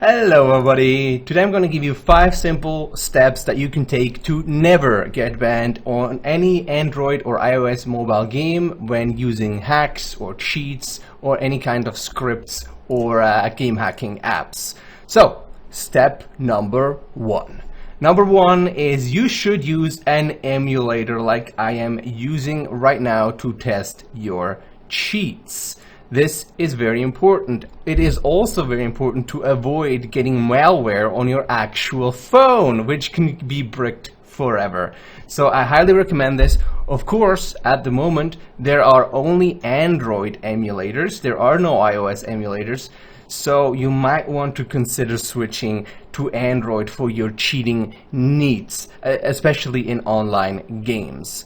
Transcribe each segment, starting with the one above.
Hello everybody! Today I'm going to give you 5 simple steps that you can take to never get banned on any Android or iOS mobile game when using hacks or cheats or any kind of scripts or game hacking apps. So, step number 1. Number 1 is you should use an emulator like I am using right now to test your cheats. This is very important. It is also very important to avoid getting malware on your actual phone, which can be bricked forever. So I highly recommend this. Of course, at the moment, there are only Android emulators. There are no iOS emulators. So you might want to consider switching to Android for your cheating needs, especially in online games.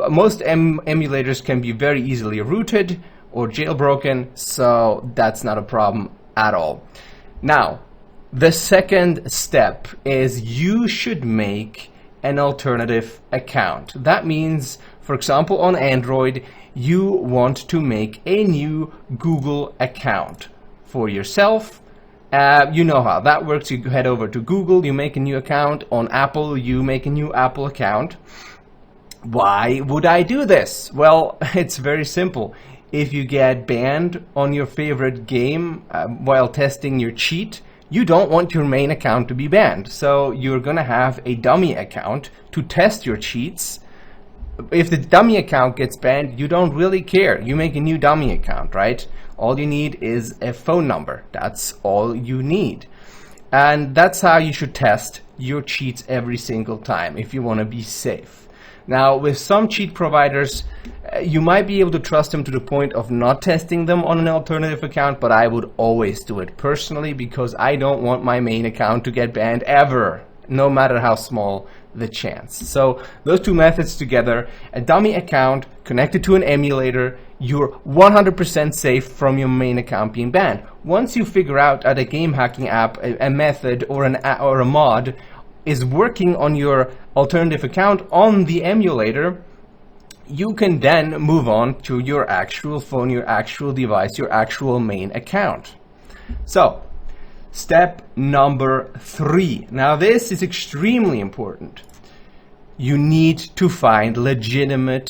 Most emulators can be very easily rooted or jailbroken, so that's not a problem at all. Now, the second step is you should make an alternative account. That means, for example, on Android, you want to make a new Google account for yourself. You know how that works. You head over to Google, you make a new account. On Apple, you make a new Apple account. Why would I do this? Well, it's very simple. If you get banned on your favorite game while testing your cheat, you don't want your main account to be banned. So you're gonna have a dummy account to test your cheats. If the dummy account gets banned, you don't really care. You make a new dummy account, right? All you need is a phone number. That's all you need. And that's how you should test your cheats every single time if you want to be safe. Now, with some cheat providers, you might be able to trust them to the point of not testing them on an alternative account, but I would always do it personally because I don't want my main account to get banned ever, no matter how small the chance. So those two methods together, a dummy account connected to an emulator, you're 100% safe from your main account being banned. Once you figure out that a game hacking app, a method or a mod is working on your alternative account on the emulator, you can then move on to your actual phone, your actual device, your actual main account. So, step number 3. Now this is extremely important. You need to find legitimate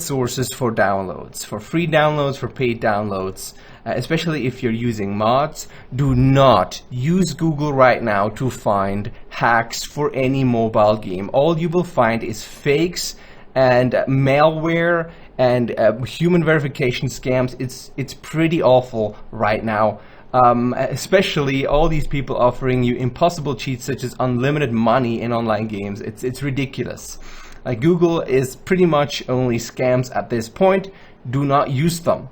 sources for downloads, for free downloads, for paid downloads, especially if you're using mods. Do not use Google right now to find hacks for any mobile game. All you will find is fakes and malware and human verification scams. It's pretty awful right now. Especially all these people offering you impossible cheats such as unlimited money in online games. It's ridiculous. Google is pretty much only scams at this point. Do not use them.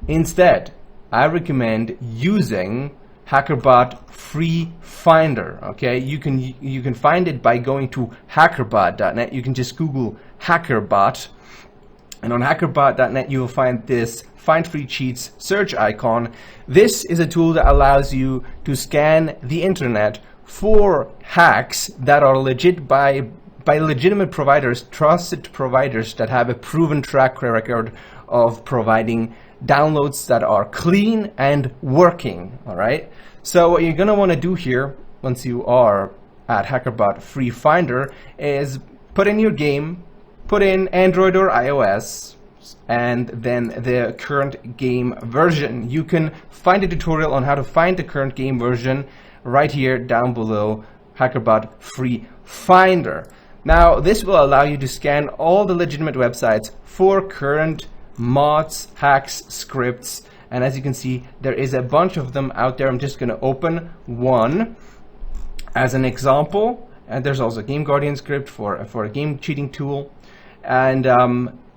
Instead, I recommend using HackerBot Free Finder. Okay, you can find it by going to hackerbot.net. You can just Google HackerBot, and on hackerbot.net you will find this Find Free Cheats search icon. This is a tool that allows you to scan the internet for hacks that are legit by legitimate providers, trusted providers that have a proven track record of providing downloads that are clean and working. All right. So what you're gonna want to do here, once you are at HackerBot Free Finder, is put in your game, put in Android or iOS, and then the current game version. You can find a tutorial on how to find the current game version right here down below, HackerBot Free Finder. Now, this will allow you to scan all the legitimate websites for current mods, hacks, scripts, and as you can see, there is a bunch of them out there. I'm just going to open one as an example, and there's also a Game Guardian script for a game cheating tool. And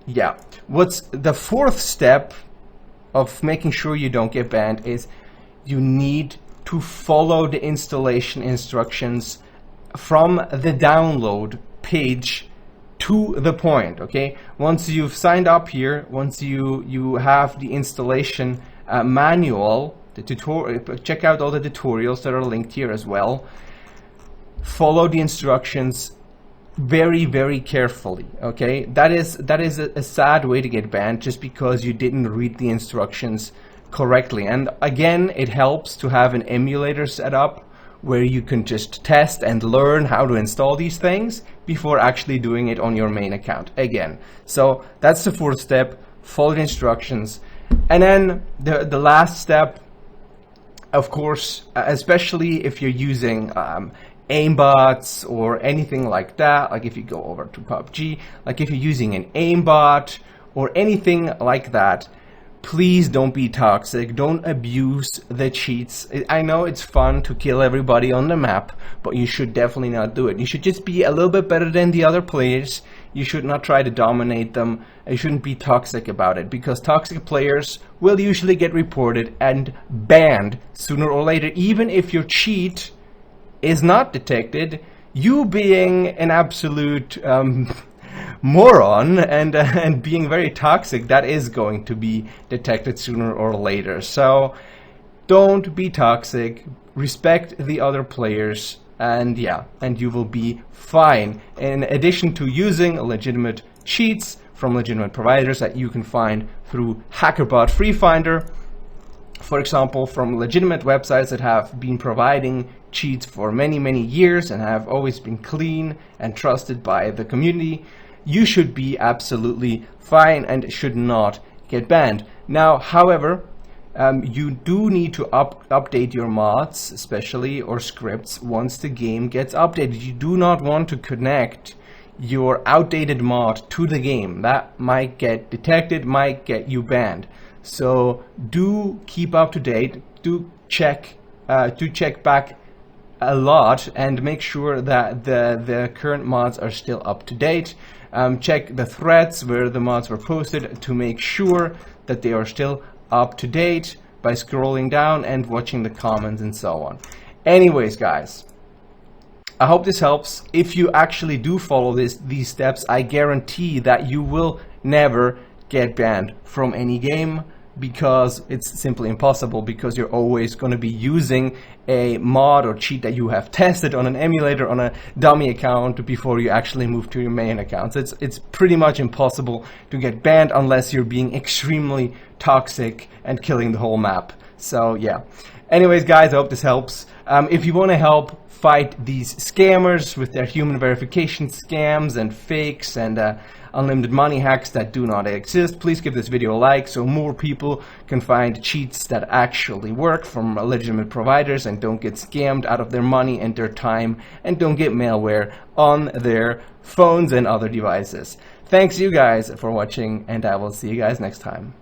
yeah, what's the fourth step of making sure you don't get banned is you need to follow the installation instructions from the download page to the point. Okay, once you've signed up here, once you have the installation manual, the tutorial, check out all the tutorials that are linked here as well. Follow the instructions very, very carefully. Okay, that is a sad way to get banned, just because you didn't read the instructions correctly. And again, it helps to have an emulator set up where you can just test and learn how to install these things before actually doing it on your main account again. So that's the fourth step. Follow the instructions. And then the last step, of course, especially if you're using aimbots or anything like that, like if you go over to PUBG, like if you're using an aimbot or anything like that, please don't be toxic. Don't abuse the cheats. I know it's fun to kill everybody on the map, but you should definitely not do it. You should just be a little bit better than the other players. You should not try to dominate them. You shouldn't be toxic about it, because toxic players will usually get reported and banned sooner or later. Even if your cheat is not detected, you being an absolute moron and being very toxic, that is going to be detected sooner or later. So don't be toxic, respect the other players, and yeah, and you will be fine. In addition to using legitimate cheats from legitimate providers that you can find through HackerBot Free Finder, for example, from legitimate websites that have been providing cheats for many years and have always been clean and trusted by the community, you should be absolutely fine and should not get banned. Now, however, you do need to update your mods, especially, or scripts, once the game gets updated. You do not want to connect your outdated mod to the game. That might get detected, might get you banned. So do keep up to date, do check back a lot and make sure that the current mods are still up to date. Check the threads where the mods were posted to make sure that they are still up to date by scrolling down and watching the comments and so on. Anyways, guys, I hope this helps. If you actually do follow these steps, I guarantee that you will never get banned from any game, because it's simply impossible, because you're always going to be using a mod or cheat that you have tested on an emulator on a dummy account before you actually move to your main account. So it's pretty much impossible to get banned unless you're being extremely toxic and killing the whole map. So yeah. Anyways, guys, I hope this helps. If you want to help fight these scammers with their human verification scams and fakes and unlimited money hacks that do not exist, please give this video a like so more people can find cheats that actually work from legitimate providers and don't get scammed out of their money and their time and don't get malware on their phones and other devices. Thanks you guys for watching, and I will see you guys next time.